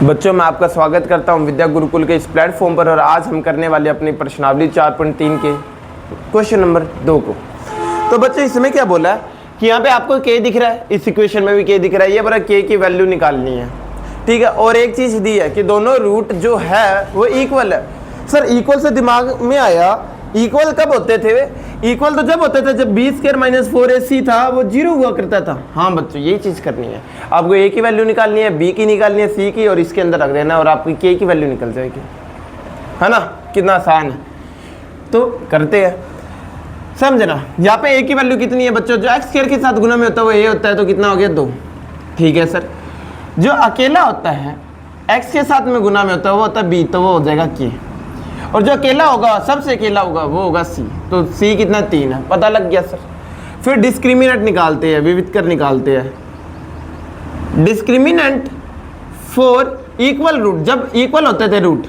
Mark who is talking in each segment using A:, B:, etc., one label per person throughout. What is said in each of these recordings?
A: बच्चों मैं आपका स्वागत करता हूं विद्या गुरुकुल के इस प्लेटफॉर्म पर और आज हम करने वाले अपनी प्रश्नावली 4.3 के क्वेश्चन नंबर 2 को। तो बच्चों इसमें क्या बोला है कि यहाँ पे आपको k दिख रहा है, इस इक्वेशन में भी k दिख रहा है, ये बोला k की वैल्यू निकालनी है, ठीक है। और एक चीज़ दी है कि दोनों रूट जो है वो इक्वल है। सर इक्वल से दिमाग में आया, इक्वल कब होते थे वे? इक्वल तो जब होते थे जब b स्क्वायर माइनस 4ac था वो 0 हुआ करता था। हाँ बच्चों यही चीज़ करनी है, आपको a की वैल्यू निकालनी है, b की निकालनी है, c की, और इसके अंदर रख देना और आपकी k की वैल्यू निकल जाएगी, है ना। कितना आसान है, तो करते हैं, समझना। यहाँ पे a की वैल्यू कितनी है बच्चों? जो x स्क्वायर के साथ गुना में होता है वो a होता है, तो कितना हो गया 2, ठीक है सर। जो अकेला होता है x के साथ में गुना में होता है वो होता है b, तो वो हो जाएगा k। और जो अकेला होगा, सबसे अकेला होगा, वो होगा c, तो c कितना 3 है, पता लग गया सर। फिर डिस्क्रिमिनेंट निकालते हैं, विविध कर निकालते हैं। डिस्क्रिमिनेंट फॉर इक्वल रूट, जब इक्वल होते थे रूट,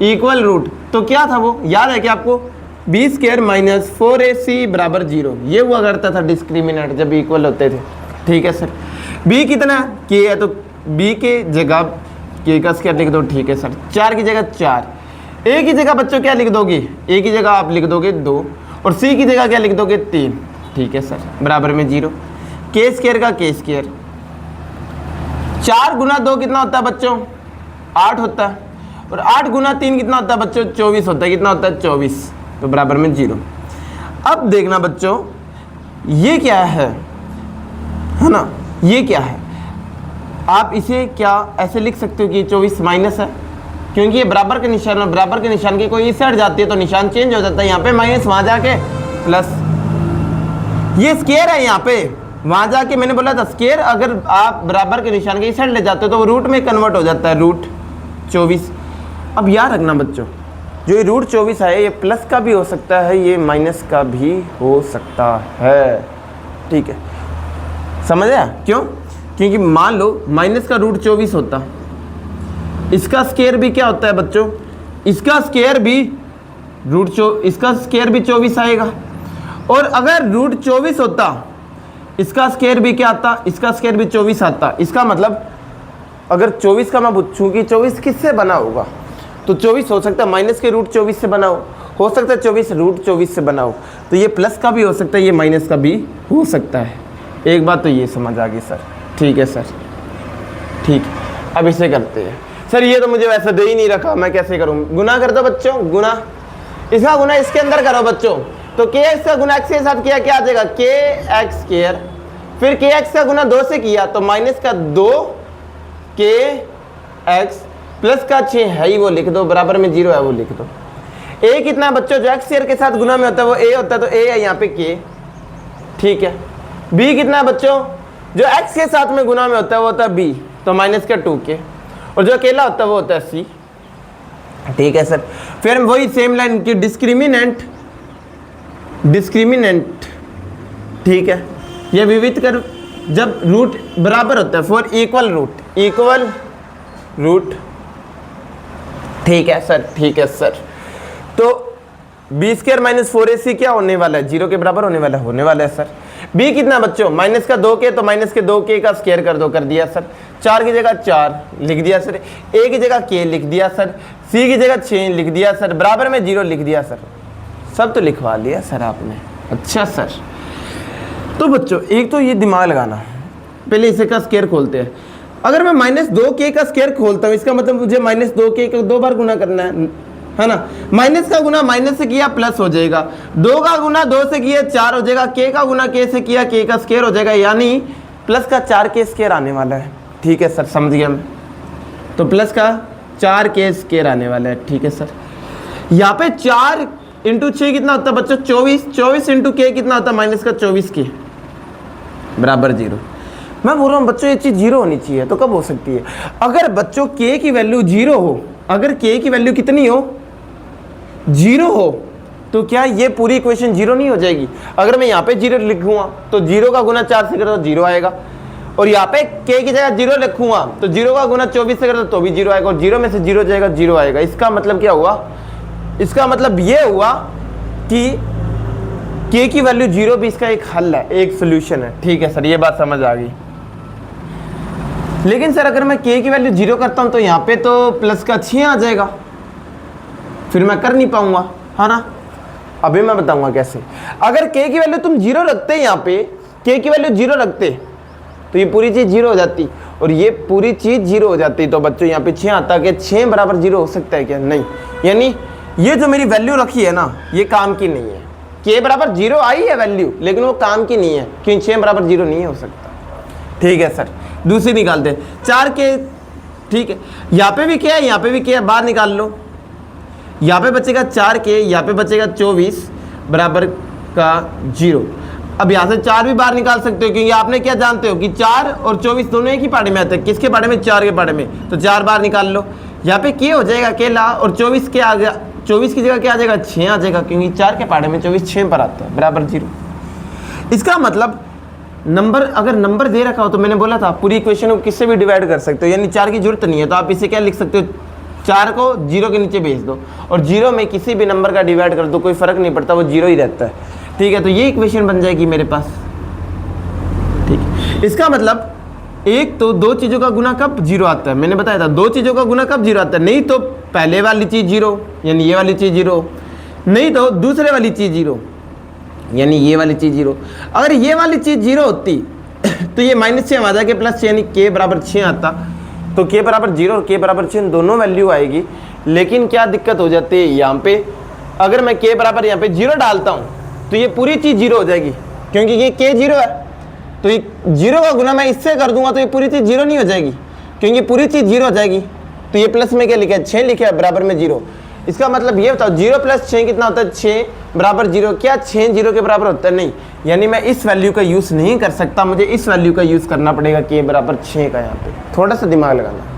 A: इक्वल रूट तो क्या था वो याद है कि आपको? b स्क्वायर माइनस 4ac बराबर 0, ये हुआ करता था डिस्क्रिमिनेंट जब इक्वल होते थे, ठीक है सर। b कितना k है, तो b के जगह k का स्क्वायर लिख दो, ठीक है सर। 4 की जगह 4, a की जगह बच्चों क्या लिख दोगे? a की जगह आप लिख दोगे 2 और c की जगह क्या लिख दोगे? 3, ठीक है सर, बराबर में 0। k स्क्वायर का k स्क्वायर, 4 गुना 2 कितना होता है बच्चों? 8 होता है, और 8 गुना 3 कितना होता है बच्चों? 24 होता है। कितना होता है? 24, तो बराबर में 0। अब देखना बच्चों ये क्या है ना, ये क्या है? आप इसे क्या ऐसे लिख सकते हो कि 24 माइनस है, क्योंकि ये बराबर के निशान और बराबर के निशान की कोई इससे हट जाती है तो निशान चेंज हो जाता है। यहाँ पे माइनस, वहां जाके प्लस। ये स्क्वायर है, यहाँ पे वहां जाके मैंने बोला था स्क्वायर अगर आप बराबर के निशान के इस साइड ले जाते हो तो वो रूट में कन्वर्ट हो जाता है, रूट 24। अब याद रखना बच्चों, जो ये रूट 24 है ये प्लस का भी हो सकता है, ये माइनस का भी हो सकता है, ठीक है, समझ आया? क्यों? क्योंकि मान लो माइनस का रूट 24 होता, इसका स्क्वायर भी क्या होता है बच्चों? इसका स्क्वायर भी इसका स्क्वायर भी 24 आएगा। और अगर रूट 24 होता, इसका स्क्वायर भी क्या आता? इसका स्क्वायर भी 24 आता। इसका मतलब अगर 24 का मैं पूछूं कि 24 किससे बना होगा, तो 24 हो सकता है माइनस के रूट 24 से बना हो सकता है 24 रूट 24 से बना हो, तो ये प्लस का भी हो सकता है, ये माइनस का भी हो सकता है। एक बात तो ये समझ आ गई सर, ठीक है सर, ठीक। अब इसे करते हैं। सर ये तो मुझे वैसे दे ही नहीं रखा, मैं कैसे करूं? गुना कर दो बच्चों, गुना, इसका गुना इसके अंदर करो बच्चों, तो kx का गुना x के साथ किया क्या आ जाएगा? kx square. फिर kx का गुना 2 से किया तो माइनस का 2 kx प्लस का 6 है ही, वो लिख दो, बराबर में 0 है वो लिख दो। a कितना बच्चों? जो x स्क्वायर के साथ गुना में होता है वो a होता है, तो a है यहाँ पे k, ठीक है। b कितना बच्चों? जो x के साथ में गुना में होता है वो होता है b, तो माइनस का 2k, और जो अकेला होता है वो होता है c, ठीक है सर। फिर वही सेम लाइन की डिस्क्रिमिनेंट, ठीक है, ये विविध कर जब रूट बराबर होता है फॉर इक्वल रूट, ठीक है सर, ठीक है सर। तो b स्क्वायर माइनस 4ac क्या होने वाला है? 0 के बराबर होने वाला है सर। b कितना बच्चों? माइनस का 2k, तो माइनस के 2k का स्क्वायर कर दो, कर दिया सर। 4 की जगह 4 लिख दिया सर, a की जगह k लिख दिया सर, c की जगह 6 लिख दिया सर, बराबर में 0 लिख दिया सर। सब तो लिखवा लिया सर आपने, अच्छा सर। तो बच्चों एक तो ये दिमाग लगाना, पहले इसे का स्क्वायर खोलते हैं। अगर मैं माइनस 2k का स्क्वायर खोलता हूँ, इसका मतलब मुझे माइनस 2k का 2 बार गुना करना है ना। माइनस का गुना माइनस से किया प्लस हो जाएगा, 2 का गुना 2 से किया 4 हो जाएगा, k का गुना k से किया k का स्क्वायर हो जाएगा, यानी प्लस का 4k स्क्वायर आने वाला है, ठीक है सर, समझ गया मैं। तो प्लस का 4k स्क्वायर आने वाला है, ठीक है सर। यहाँ पे 4 इंटू 6 कितना होता है बच्चों? 24 इंटू k कितना होता है? माइनस का 24k बराबर 0। मैं बोल रहा हूँ बच्चों ये चीज़ 0 होनी चाहिए, तो कब हो सकती है? अगर बच्चों k की वैल्यू 0 हो, अगर k की वैल्यू कितनी हो? 0 हो, तो क्या ये पूरी इक्वेशन 0 नहीं हो जाएगी? अगर मैं यहाँ पे 0 लिखूंगा तो 0 का गुना 4 से करो तो 0 आएगा, और यहाँ पे k की जगह 0 लिखूंगा तो 0 का गुना 24 से करो तो भी 0 आएगा, और 0 में से 0 जाएगा 0 आएगा। इसका मतलब क्या हुआ? इसका मतलब ये हुआ कि k की वैल्यू 0 भी इसका एक हल है, एक सोल्यूशन है, ठीक है सर, ये बात समझ आ गई। लेकिन सर अगर मैं k की वैल्यू 0 करता हूँ तो यहाँ पे तो प्लस का 6 आ जाएगा, फिर मैं कर नहीं पाऊंगा, है ना। अभी मैं बताऊंगा कैसे। अगर k की वैल्यू तुम 0 रखते, यहाँ पे k की वैल्यू 0 रखते तो ये पूरी चीज़ 0 हो जाती और ये पूरी चीज़ 0 हो जाती। तो बच्चों यहाँ पे 6 आता कि 6 बराबर 0 हो सकता है क्या? नहीं। यानी ये जो मेरी वैल्यू रखी है ना, ये काम की नहीं है। k बराबर 0 आई है वैल्यू, लेकिन वो काम की नहीं है क्योंकि 6 बराबर 0 नहीं हो सकता। ठीक है सर, दूसरी निकालते हैं 4k। ठीक है, यहाँ पे भी क्या है, यहाँ पे भी क्या है, बाहर निकाल लो। यहाँ पे बचेगा 4k, यहाँ पे बचेगा 24 बराबर का 0। अब यहाँ से 4 भी बाहर निकाल सकते हो क्योंकि आपने क्या जानते हो कि 4 और 24 दोनों एक ही पाड़े में आते हैं। किसके पाड़े में? 4 के पाड़े में। तो 4 बाहर निकाल लो। यहाँ पे k हो जाएगा अकेला और 24 क्या आ गया, 24 की जगह क्या आ जाएगा, 6 आ जाएगा क्योंकि 4 के पाड़े में 24 6 पर आता है बराबर 0। इसका मतलब नंबर, अगर नंबर दे रखा हो तो मैंने बोला था पूरी इक्वेशन को किससे भी डिवाइड कर सकते हो, यानी 4 की जरूरत नहीं है। तो आप इसे क्या लिख सकते हो, 4 को 0 के नीचे भेज दो और 0 में किसी भी नंबर का डिवाइड कर दो, कोई फर्क नहीं पड़ता, वो 0 ही रहता है। ठीक है, तो ये इक्वेशन बन जाएगी मेरे पास। ठीक है, इसका मतलब एक तो दो चीज़ों का गुना कब 0 आता है, मैंने बताया था दो चीज़ों का गुना कब 0 आता है। नहीं तो पहले वाली चीज़ 0 यानी ये वाली चीज़ 0, नहीं तो दूसरे वाली चीज़ 0 यानी ये वाली चीज़ 0। अगर ये वाली चीज़ 0 होती तो ये -6 आ जाके +6 यानी k बराबर 6 आता। तो k बराबर 0 और k बराबर 6 दोनों वैल्यू आएगी। लेकिन क्या दिक्कत हो जाती है यहाँ पे, अगर मैं k बराबर यहाँ पे 0 डालता हूँ तो ये पूरी चीज़ 0 हो जाएगी क्योंकि ये k 0 है। तो ये 0 का गुना मैं इससे कर दूंगा तो ये पूरी चीज़ 0 नहीं हो जाएगी क्योंकि पूरी चीज़ 0 हो जाएगी। तो ये प्लस में क्या लिखा है, 6 लिखा है बराबर में 0। इसका मतलब ये बताओ 0 + 6 कितना होता है, 6 बराबर 0। क्या 6 0 के बराबर होता है? नहीं। यानी मैं इस वैल्यू का यूज़ नहीं कर सकता, मुझे इस वैल्यू का यूज़ करना पड़ेगा k बराबर 6 का। यहाँ पे थोड़ा सा दिमाग लगाना।